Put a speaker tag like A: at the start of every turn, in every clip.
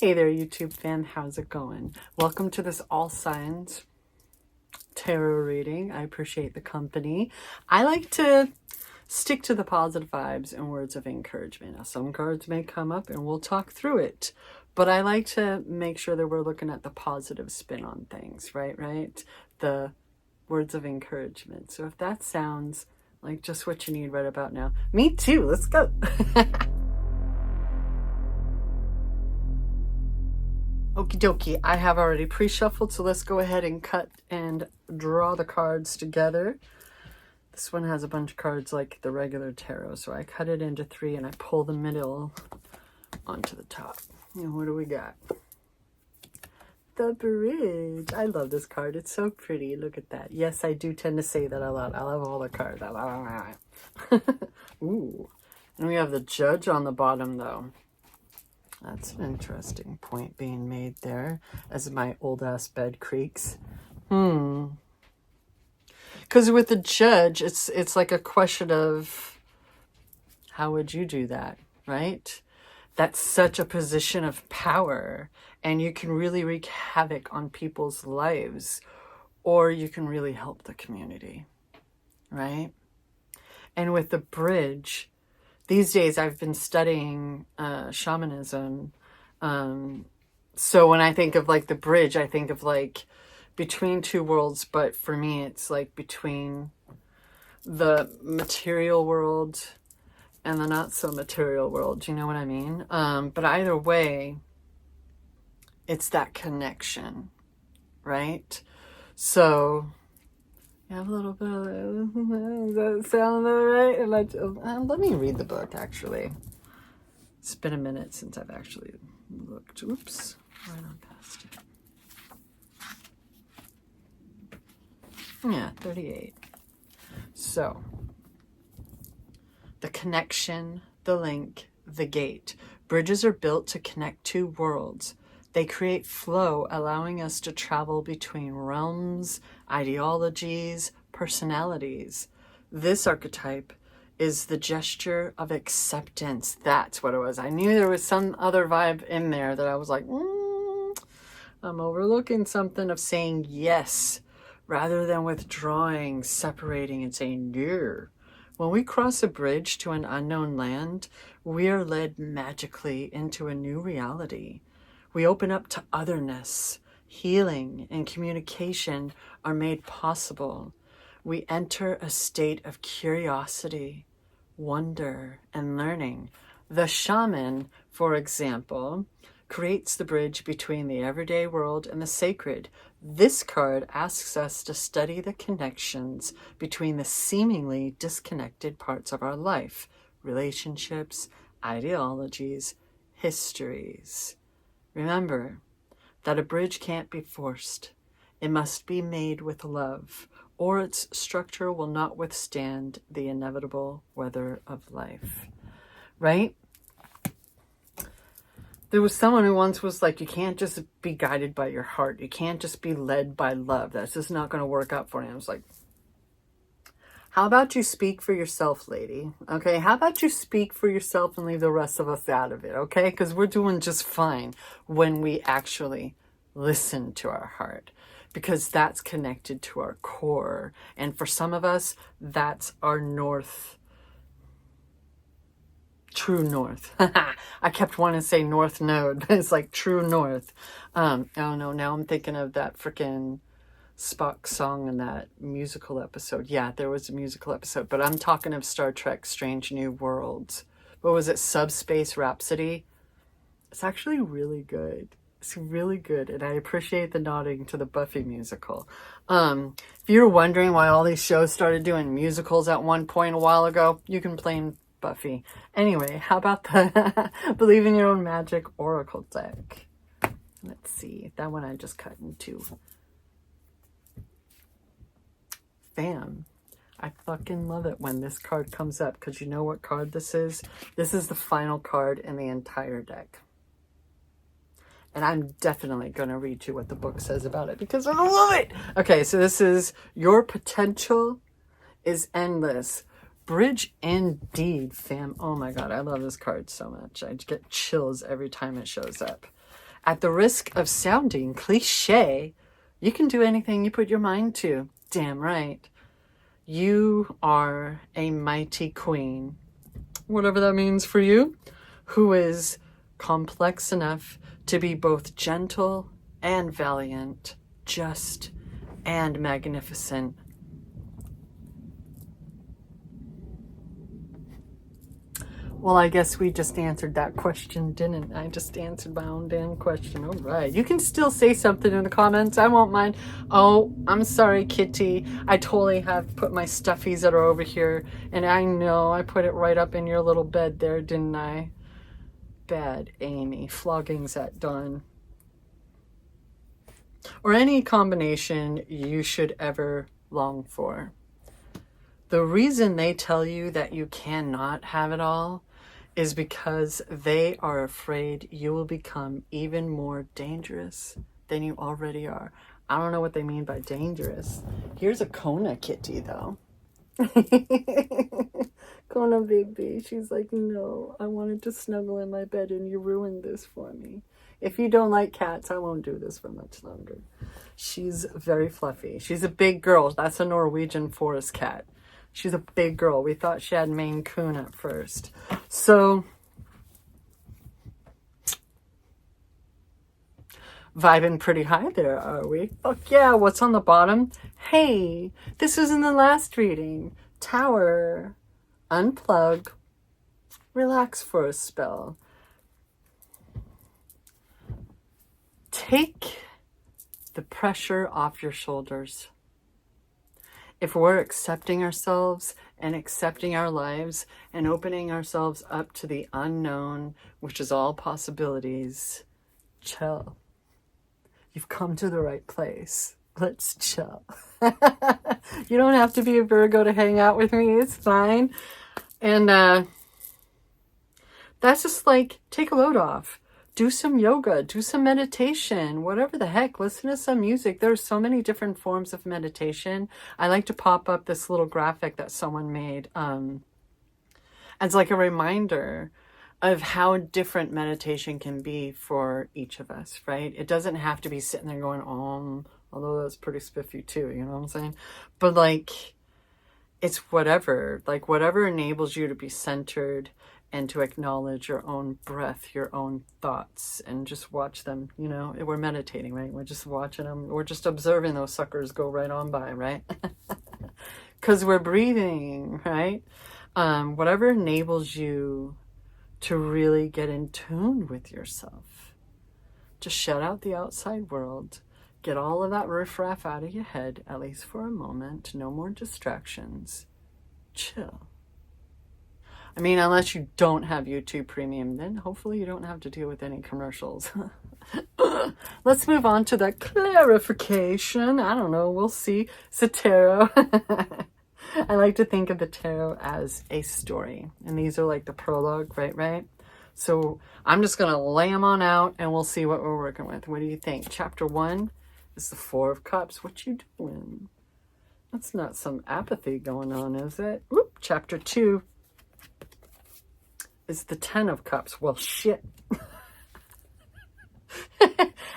A: Hey there, YouTube fan. How's it going? Welcome to this All Signs tarot reading. I appreciate the company. I like to stick to the positive vibes and words of encouragement. Now, some cards may come up and we'll talk through it, but I like to make sure that we're looking at the positive spin on things, right? The words of encouragement. So if that sounds like just what you need right about now, me too. Let's go. Okie dokie, I have already pre-shuffled, so let's go ahead and cut and draw the cards together. This one has a bunch of cards like the regular tarot, so I cut it into 3 and I pull the middle onto the top. And what do we got? The Bridge. I love this card. It's so pretty. Look at that. Yes, I do tend to say that a lot. I love all the cards. Ooh. And we have the Judge on the bottom, though. That's an interesting point being made there as my old ass bed creaks. Because with the Judge, it's like a question of how would you do that, right? That's such a position of power, and you can really wreak havoc on people's lives, or you can really help the community, right? And with the Bridge, these days I've been studying shamanism. So when I think of like the Bridge, I think of like between two worlds, but for me it's like between the material world and the not so material world. Do you know what I mean? But either way, it's that connection, right? So you have a little bit of, does that sound right? Let me read the book, actually. It's been a minute since I've actually looked. Oops, right on past it. Yeah, 38. So, the connection, the link, the gate. Bridges are built to connect two worlds. They create flow, allowing us to travel between realms, ideologies, personalities. This archetype is the gesture of acceptance. That's what it was. I knew there was some other vibe in there that I was like, I'm overlooking something of saying yes, rather than withdrawing, separating, and saying no. When we cross a bridge to an unknown land, we are led magically into a new reality. We open up to otherness. Healing and communication are made possible. We enter a state of curiosity, wonder, and learning. The shaman, for example, creates the bridge between the everyday world and the sacred. This card asks us to study the connections between the seemingly disconnected parts of our life, relationships, ideologies, histories. Remember that a bridge can't be forced. It must be made with love, or its structure will not withstand the inevitable weather of life. Right? There was someone who once was like, you can't just be guided by your heart. You can't just be led by love. That's just not going to work out for you. I was like, how about you speak for yourself, lady? Okay, how about you speak for yourself and leave the rest of us out of it, okay? Because we're doing just fine when we actually listen to our heart, because that's connected to our core. And for some of us, that's our north, true north. I kept wanting to say north node, but it's like true north. Oh no, now I'm thinking of that freaking Spock song in that musical episode. Yeah, there was a musical episode, but I'm talking of Star Trek Strange New Worlds. What was it? Subspace Rhapsody? It's actually really good. It's really good, and I appreciate the nodding to the Buffy musical. If you're wondering why all these shows started doing musicals at one point a while ago, you can blame Buffy. Anyway, how about the Believe in Your Own Magic Oracle deck? Let's see. That one I just cut in two. Fam, I fucking love it when this card comes up, because you know what card this is? This is the final card in the entire deck. And I'm definitely going to read you what the book says about it, because I love it. Okay, so this is Your Potential is Endless. Bridge indeed, fam. Oh my God, I love this card so much. I get chills every time it shows up. At the risk of sounding cliche, you can do anything you put your mind to. Damn right. You are a mighty queen, whatever that means for you, who is complex enough to be both gentle and valiant, just and magnificent. Well, I guess we just answered that question, didn't I? Just answered my own damn question. All right. You can still say something in the comments. I won't mind. Oh, I'm sorry, Kitty. I totally have put my stuffies that are over here. And I know I put it right up in your little bed there, didn't I? Bad Amy. Flogging's at dawn. Or any combination you should ever long for. The reason they tell you that you cannot have it all is because they are afraid you will become even more dangerous than you already are. I don't know what they mean by dangerous. Here's a Kona kitty, though. Kona baby, she's like, no, I wanted to snuggle in my bed and you ruined this for me. If you don't like cats, I won't do this for much longer. She's very fluffy. She's a big girl. That's a Norwegian forest cat. She's a big girl. We thought she had Maine Coon at first. So, vibing pretty high there, are we? Oh, yeah, what's on the bottom? Hey, this was in the last reading. Tower, unplug, relax for a spell. Take the pressure off your shoulders. If we're accepting ourselves and accepting our lives and opening ourselves up to the unknown, which is all possibilities, chill. You've come to the right place. Let's chill. You don't have to be a Virgo to hang out with me. It's fine. And that's just like, take a load off. Do some yoga, do some meditation, whatever the heck, listen to some music. There's so many different forms of meditation. I like to pop up this little graphic that someone made as like a reminder of how different meditation can be for each of us, right? It doesn't have to be sitting there going, although that's pretty spiffy too, you know what I'm saying? But like, it's whatever, like whatever enables you to be centered and to acknowledge your own breath, your own thoughts, and just watch them, you know? We're meditating, right? We're just watching them. We're just observing those suckers go right on by, right? Because we're breathing, right? Whatever enables you to really get in tune with yourself. Just shut out the outside world. Get all of that riffraff out of your head, at least for a moment. No more distractions. Chill. I mean, unless you don't have YouTube Premium, then hopefully you don't have to deal with any commercials. Let's move on to that clarification. I don't know. We'll see. It's a tarot. I like to think of the tarot as a story. And these are like the prologue, right? So I'm just going to lay them on out and we'll see what we're working with. What do you think? Chapter 1 is the Four of Cups. What you doing? That's not some apathy going on, is it? Whoop. Chapter 2 is the Ten of Cups. Well, shit.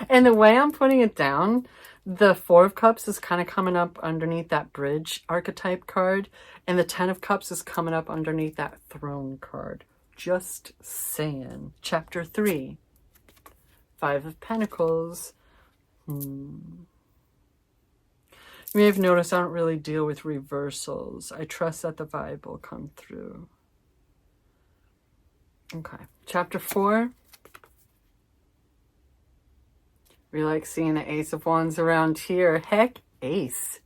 A: And the way I'm putting it down, the Four of Cups is kind of coming up underneath that Bridge archetype card, and the Ten of Cups is coming up underneath that Throne card. Just saying. Chapter 3, Five of Pentacles. You may have noticed I don't really deal with reversals. I trust that the vibe will come through. Okay. Chapter 4. We like seeing the Ace of Wands around here. Heck, Ace.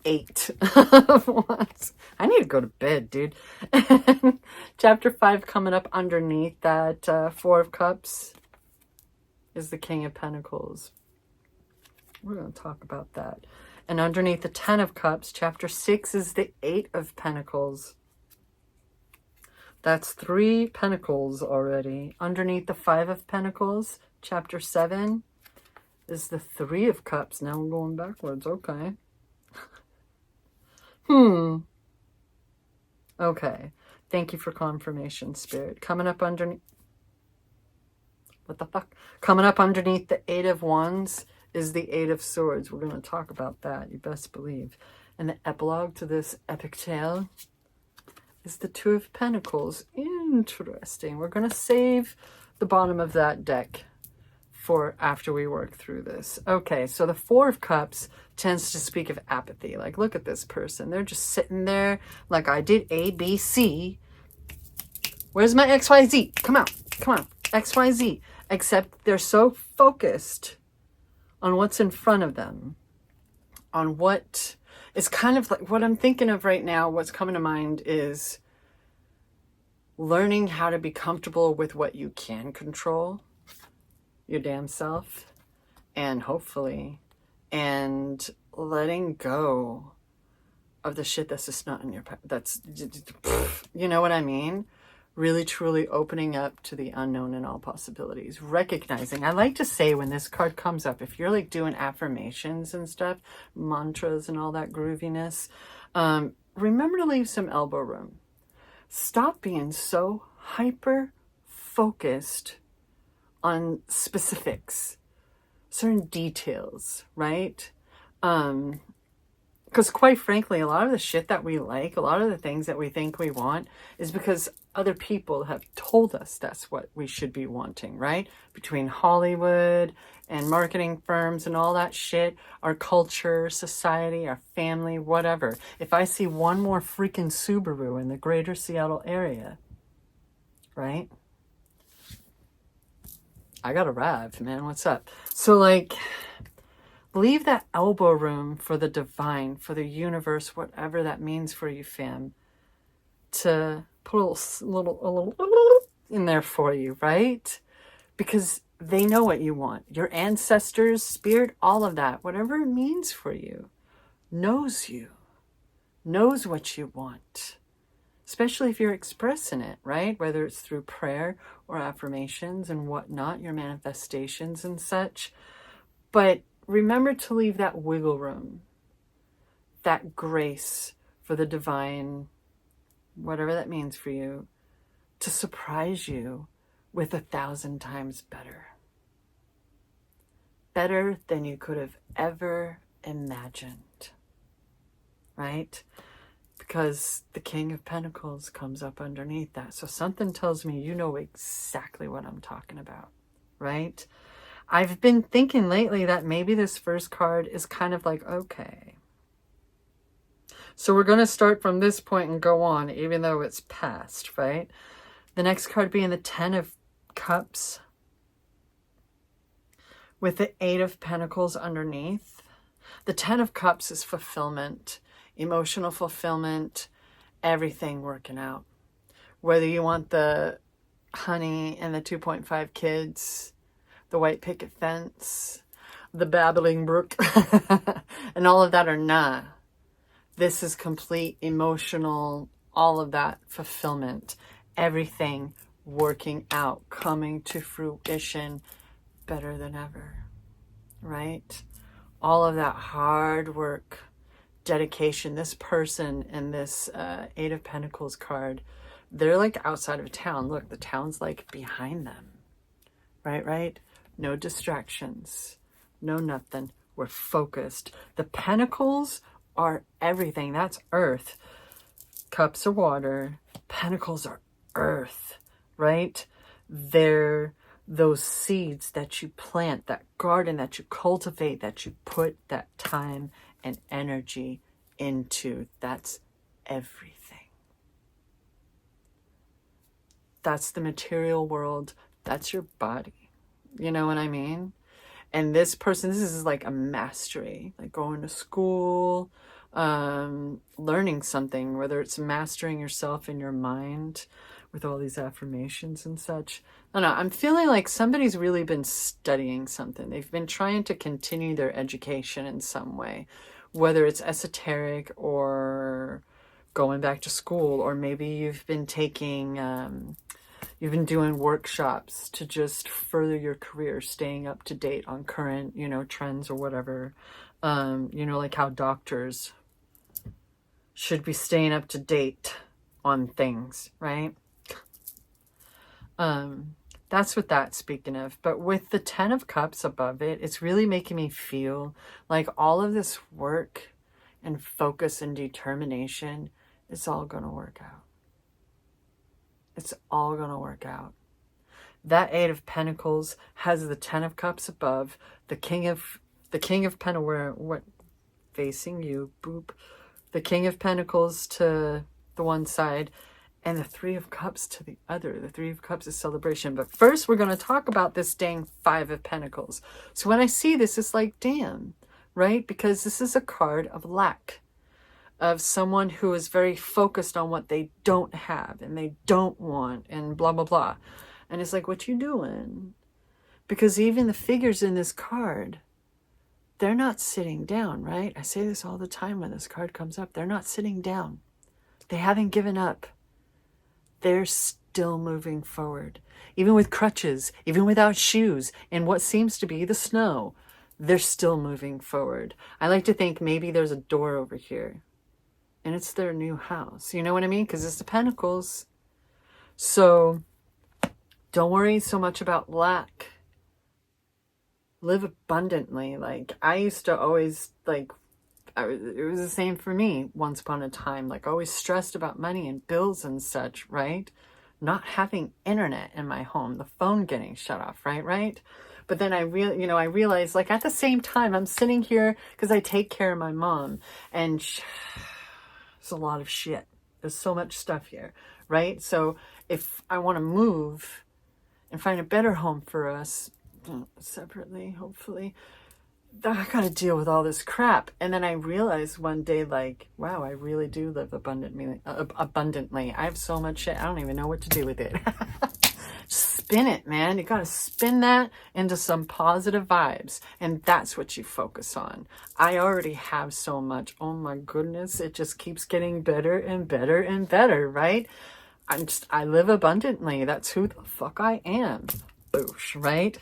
A: 8 of Wands. I need to go to bed, dude. Chapter 5 coming up underneath that Four of Cups is the King of Pentacles. We're going to talk about that. And underneath the Ten of Cups, chapter 6 is the Eight of Pentacles. That's 3 pentacles already. Underneath the Five of Pentacles, chapter 7 is the Three of Cups. Now I'm going backwards. Okay. Okay. Thank you for confirmation, Spirit. Coming up underneath. What the fuck? Coming up underneath the Eight of Wands is the Eight of Swords. We're going to talk about that, you best believe. And the epilogue to this epic tale is the Two of Pentacles. Interesting. We're going to save the bottom of that deck for after we work through this. Okay, so the Four of Cups tends to speak of apathy. Like, look at this person. They're just sitting there like, I did A, B, C. Where's my XYZ? Come on, come on, XYZ. Except they're so focused on what's in front of them, on what is kind of like what I'm thinking of right now. What's coming to mind is learning how to be comfortable with what you can control, your damn self, and hopefully, and letting go of the shit that's just not in your, that's, you know what I mean? Really, truly opening up to the unknown and all possibilities. Recognizing, I like to say when this card comes up, if you're like doing affirmations and stuff, mantras and all that grooviness, remember to leave some elbow room. Stop being so hyper focused on specifics, certain details, right? Because quite frankly, a lot of the shit that we like, a lot of the things that we think we want is because other people have told us that's what we should be wanting, right? Between Hollywood and marketing firms and all that shit, our culture, society, our family, whatever. If I see one more freaking Subaru in the greater Seattle area, right? I got a Rav, man. What's up? So like, leave that elbow room for the divine, for the universe, whatever that means for you, fam, to put a little in there for you, right? Because they know what you want. Your ancestors, spirit, all of that, whatever it means for you, knows you, knows what you want. Especially if you're expressing it, right? Whether it's through prayer or affirmations and whatnot, your manifestations and such. But remember to leave that wiggle room, that grace for the divine, whatever that means for you, to surprise you with 1,000 times better. Better than you could have ever imagined, right? Because the King of Pentacles comes up underneath that. So something tells me you know exactly what I'm talking about, right? I've been thinking lately that maybe this first card is kind of like, okay. So we're going to start from this point and go on, even though it's past, right? The next card being the Ten of Cups with the Eight of Pentacles underneath. The Ten of Cups is fulfillment, emotional fulfillment, everything working out. Whether you want the honey and the 2.5 kids, the white picket fence, the babbling brook, and all of that or not. This is complete emotional, all of that fulfillment, everything working out, coming to fruition better than ever, right? All of that hard work, dedication. This person and this Eight of Pentacles card, they're like outside of town. Look, the town's like behind them, right? No distractions, no nothing. We're focused. The Pentacles are everything. That's earth. Cups are water. Pentacles are earth, right? They're those seeds that you plant, that garden that you cultivate, that you put that time and energy into. That's everything. That's the material world. That's your body. You know what I mean? And this person, this is like a mastery, like going to school, learning something, whether it's mastering yourself in your mind with all these affirmations and such. I don't know. I'm feeling like somebody's really been studying something. They've been trying to continue their education in some way, whether it's esoteric or going back to school, or maybe you've been taking, you've been doing workshops to just further your career, staying up to date on current, trends or whatever. Like how doctors should be staying up to date on things, right? That's what that's speaking of. But with the 10 of Cups above it, it's really making me feel like all of this work and focus and determination, it's all going to work out. It's all going to work out. That 8 of Pentacles has the 10 of Cups above, the King of Pentacles, what, facing you, boop. The King of Pentacles to the one side, and the 3 of Cups to the other. The 3 of Cups is celebration. But first, we're going to talk about this dang 5 of Pentacles. So when I see this, it's like, damn, right? Because this is a card of lack, of someone who is very focused on what they don't have and they don't want and blah, blah, blah. And it's like, what you doing? Because even the figures in this card, they're not sitting down, right? I say this all the time when this card comes up. They're not sitting down. They haven't given up. They're still moving forward. Even with crutches, even without shoes, in what seems to be the snow, they're still moving forward. I like to think maybe there's a door over here and it's their new house. You know what I mean? Because it's the Pentacles. So don't worry so much about lack. Live abundantly. Like, I used to always, like, it was the same for me once upon a time. Like, always stressed about money and bills and such, right? Not having internet in my home, the phone getting shut off, right? But then I realized, like, at the same time, I'm sitting here because I take care of my mom, and there's a lot of shit. There's so much stuff here, right? So if I want to move and find a better home for us, separately, hopefully, I gotta deal with all this crap. And then I realized one day, like, wow, I really do live abundantly. I have so much shit, I don't even know what to do with it. Spin it, man. You gotta spin that into some positive vibes, and that's what you focus on. I already have so much. Oh my goodness, it just keeps getting better and better and better, right? I live abundantly. That's who the fuck I am. Boosh, right?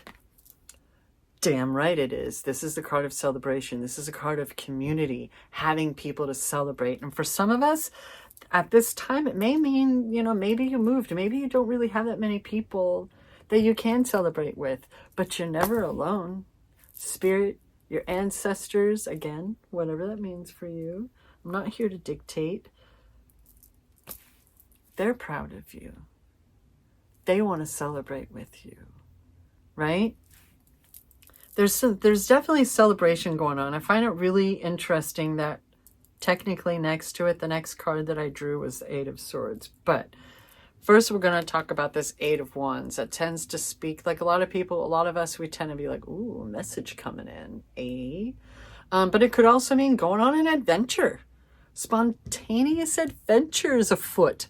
A: Damn right it is. This is the card of celebration. This is a card of community, having people to celebrate. And for some of us, at this time, it may mean, maybe you moved. Maybe you don't really have that many people that you can celebrate with, but you're never alone. Spirit, your ancestors, again, whatever that means for you. I'm not here to dictate. They're proud of you. They want to celebrate with you, right? There's definitely celebration going on. I find it really interesting that technically next to it, the next card that I drew was the 8 of Swords. But first we're going to talk about this 8 of Wands that tends to speak, like a lot of us, we tend to be like, ooh, a message coming in, eh? But it could also mean going on an adventure. Spontaneous adventures afoot.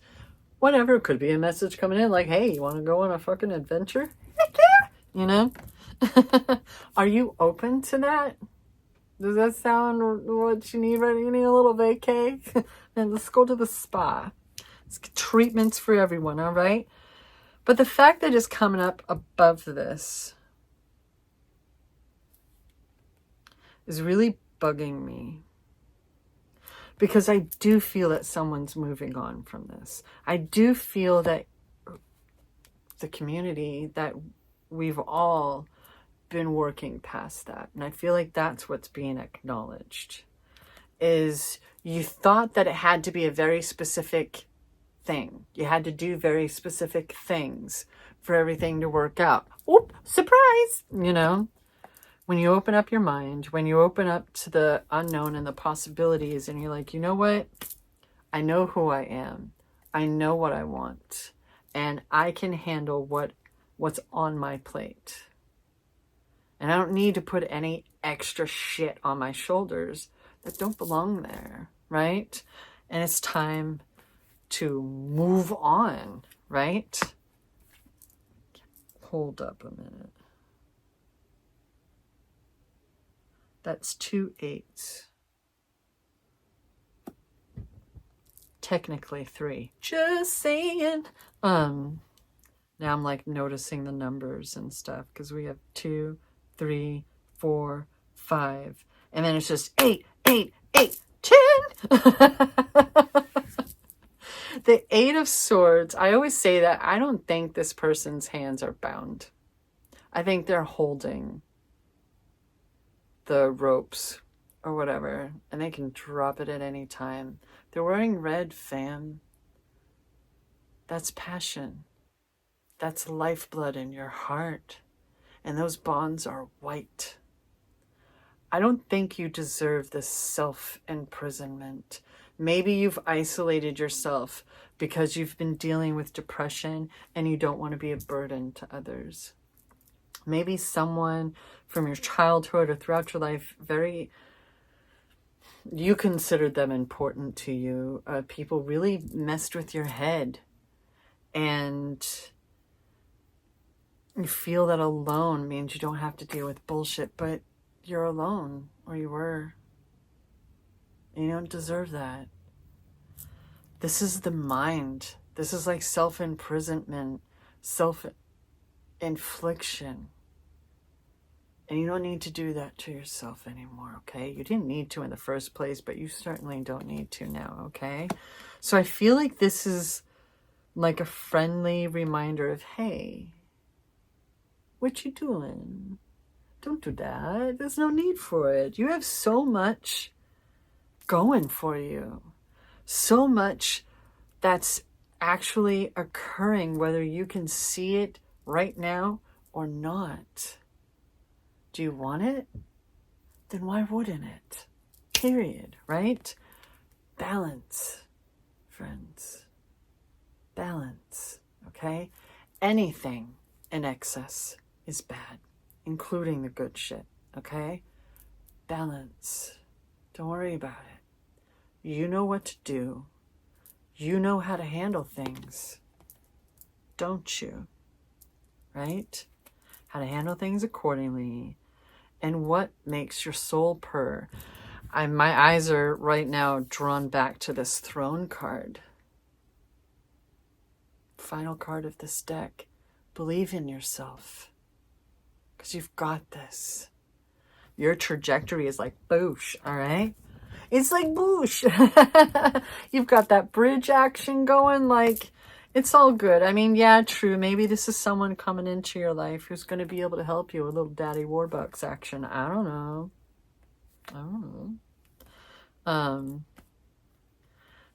A: Whatever, it could be a message coming in like, hey, you want to go on a fucking adventure? Heck yeah! You know? Are you open to that? Does that sound what you need? Right? You need a little vacay? Then let's go to the spa. Let's get treatments for everyone, all right? But the fact that it's coming up above this is really bugging me. Because I do feel that someone's moving on from this. I do feel that the community, that we've all been working past that. And I feel like that's what's being acknowledged. Is you thought that it had to be a very specific thing. You had to do very specific things for everything to work out. Oop, surprise! When you open up your mind, when you open up to the unknown and the possibilities, and you're like, you know what? I know who I am. I know what I want. And I can handle what's on my plate. And I don't need to put any extra shit on my shoulders that don't belong there, right? And it's time to move on, right? Hold up a minute. That's 2 8s. Technically 3. Just saying. Now I'm like noticing the numbers and stuff because we have 2, 3, 4, 5, and then it's just 8, 8, 8, 10. The Eight of Swords, I always say that I don't think this person's hands are bound. I think they're holding the ropes or whatever, and they can drop it at any time. They're wearing red, fam. That's passion. That's lifeblood in your heart. And those bonds are white. I don't think you deserve this self-imprisonment. Maybe you've isolated yourself because you've been dealing with depression and you don't want to be a burden to others. Maybe someone from your childhood or throughout your life, you considered them important to you. People really messed with your head, and you feel that alone means you don't have to deal with bullshit, but you're alone, or you were. You don't deserve that. This is the mind. This is like self-imprisonment, self-infliction. And you don't need to do that to yourself anymore, okay? You didn't need to in the first place, but you certainly don't need to now, okay? So I feel like this is like a friendly reminder of, hey, what you doing? Don't do that. There's no need for it. You have so much going for you. So much that's actually occurring, whether you can see it right now or not. Do you want it? Then why wouldn't it? Period, right? Balance, friends. Balance, okay? Anything in excess is bad, including the good shit, okay? Balance. Don't worry about it. You know what to do. You know how to handle things, don't you? Right? How to handle things accordingly. And what makes your soul purr? My eyes are right now drawn back to this Throne card. Final card of this deck. Believe in yourself, because you've got this. Your trajectory is like boosh, all right? It's like boosh. You've got that bridge action going, like, it's all good. I mean, yeah, true. Maybe this is someone coming into your life who's going to be able to help you with a little Daddy Warbucks action. I don't know.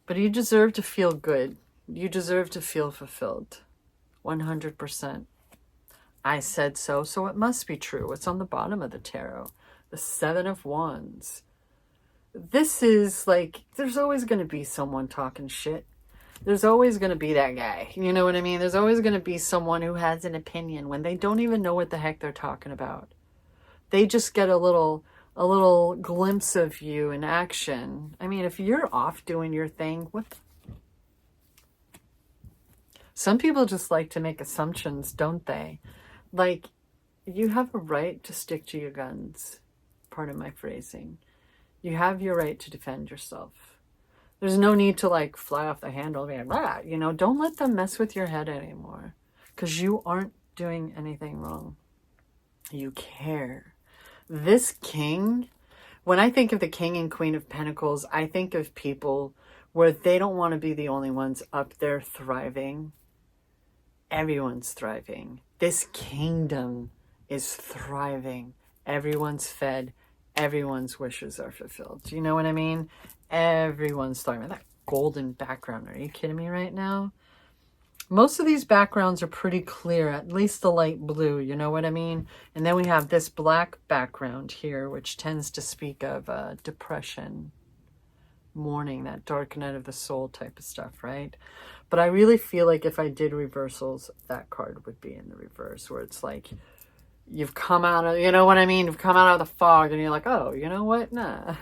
A: But you deserve to feel good. You deserve to feel fulfilled. 100%. I said so, so it must be true. It's on the bottom of the tarot. The Seven of Wands. This is like, there's always going to be someone talking shit. There's always going to be that guy. You know what I mean? There's always going to be someone who has an opinion when they don't even know what the heck they're talking about. They just get a little glimpse of you in action. I mean, if you're off doing your thing, some people just like to make assumptions, don't they? Like, you have a right to stick to your guns. Pardon my phrasing. You have your right to defend yourself. There's no need to like fly off the handle and be like, you know, don't let them mess with your head anymore, because you aren't doing anything wrong. You care. This king, when I think of the King and Queen of Pentacles, I think of people where they don't want to be the only ones up there thriving. Everyone's thriving. This kingdom is thriving. Everyone's fed. Everyone's wishes are fulfilled. Do you know what I mean? Everyone's thriving. That golden background. Are you kidding me right now? Most of these backgrounds are pretty clear, at least the light blue, you know what I mean? And then we have this black background here, which tends to speak of depression, mourning, that dark night of the soul type of stuff, right? But I really feel like if I did reversals, that card would be in the reverse, where it's like, you've come out of, you know what I mean? You've come out of the fog and you're like, oh, you know what? Nah,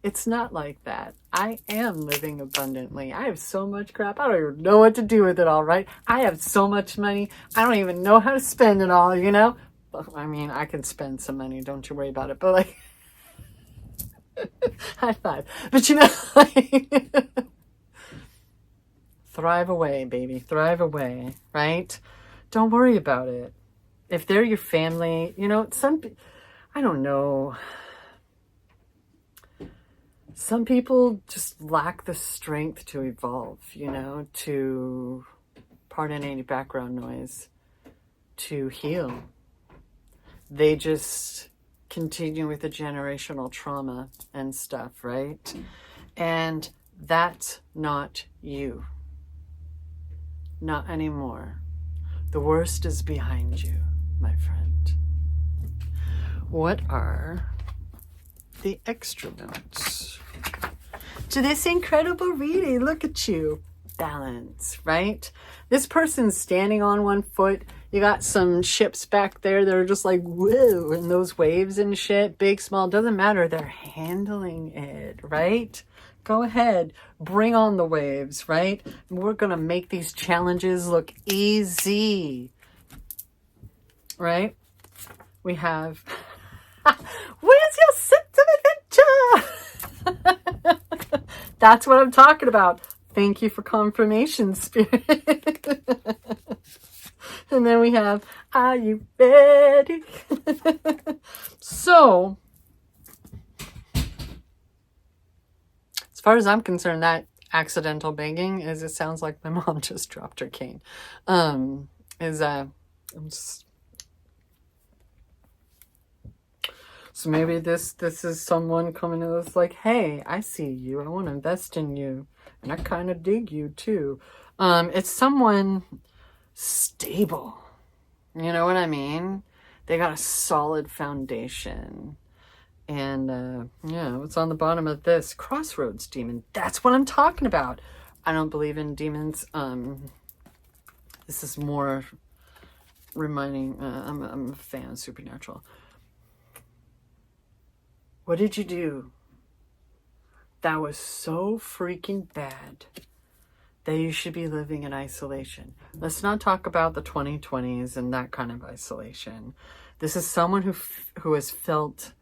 A: it's not like that. I am living abundantly. I have so much crap. I don't even know what to do with it all, right? I have so much money. I don't even know how to spend it all, you know? I mean, I can spend some money. Don't you worry about it. But like, high five. But you know, like, thrive away, baby. Thrive away, right? Don't worry about it. If they're your family, you know, I don't know. some people just lack the strength to evolve, you know, to, pardon any background noise, to heal. They just continue with the generational trauma and stuff, right? And that's not you. Not anymore. The worst is behind you, my friend. What are the extra notes to this incredible reading? Look at you. Balance, right? This person's standing on one foot. You got some ships back there that are just like, whoa, and those waves and shit, big, small, doesn't matter. They're handling it, right? Go ahead, bring on the waves, right? We're going to make these challenges look easy, right? We have, where's your sense of adventure? That's what I'm talking about. Thank you for confirmation, Spirit. And then we have, are you ready? So, as far as I'm concerned, that accidental banging, as it sounds like my mom just dropped her cane, I'm just, so maybe this is someone coming to us like, hey, I see you. I want to invest in you. And I kind of dig you too. It's someone stable. You know what I mean? They got a solid foundation. And yeah, what's on the bottom of this? Crossroads demon. That's what I'm talking about. I don't believe in demons. This is more reminding, I'm a fan of Supernatural. What did you do that was so freaking bad that you should be living in isolation? Let's not talk about the 2020s and that kind of isolation. This is someone who has felt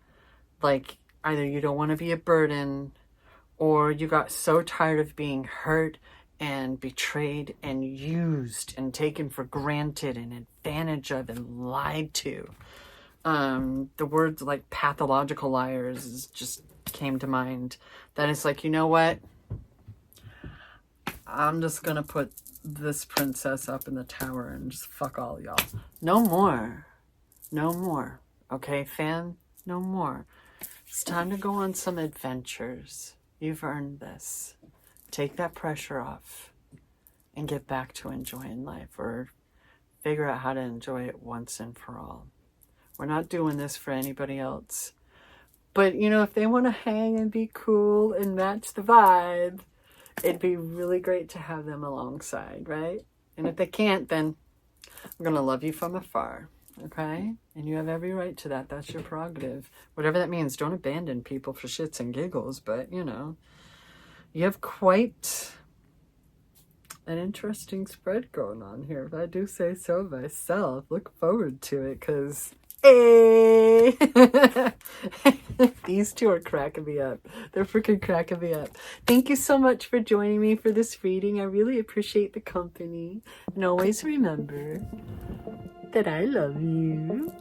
A: like either you don't want to be a burden, or you got so tired of being hurt and betrayed and used and taken for granted and advantage of and lied to. The words like pathological liars just came to mind. That it's like, you know what? I'm just gonna put this princess up in the tower and just fuck all y'all. No more. No more. Okay, fam? No more. It's time to go on some adventures. You've earned this. Take that pressure off and get back to enjoying life, or figure out how to enjoy it once and for all. We're not doing this for anybody else. But, you know, if they want to hang and be cool and match the vibe, it'd be really great to have them alongside, right? And if they can't, then I'm going to love you from afar, okay? And you have every right to that. That's your prerogative. Whatever that means, don't abandon people for shits and giggles, but, you know, you have quite an interesting spread going on here, if I do say so myself. Look forward to it, because... Hey! These two are cracking me up. They're freaking cracking me up. Thank you so much for joining me for this reading. I really appreciate the company. And always remember that I love you.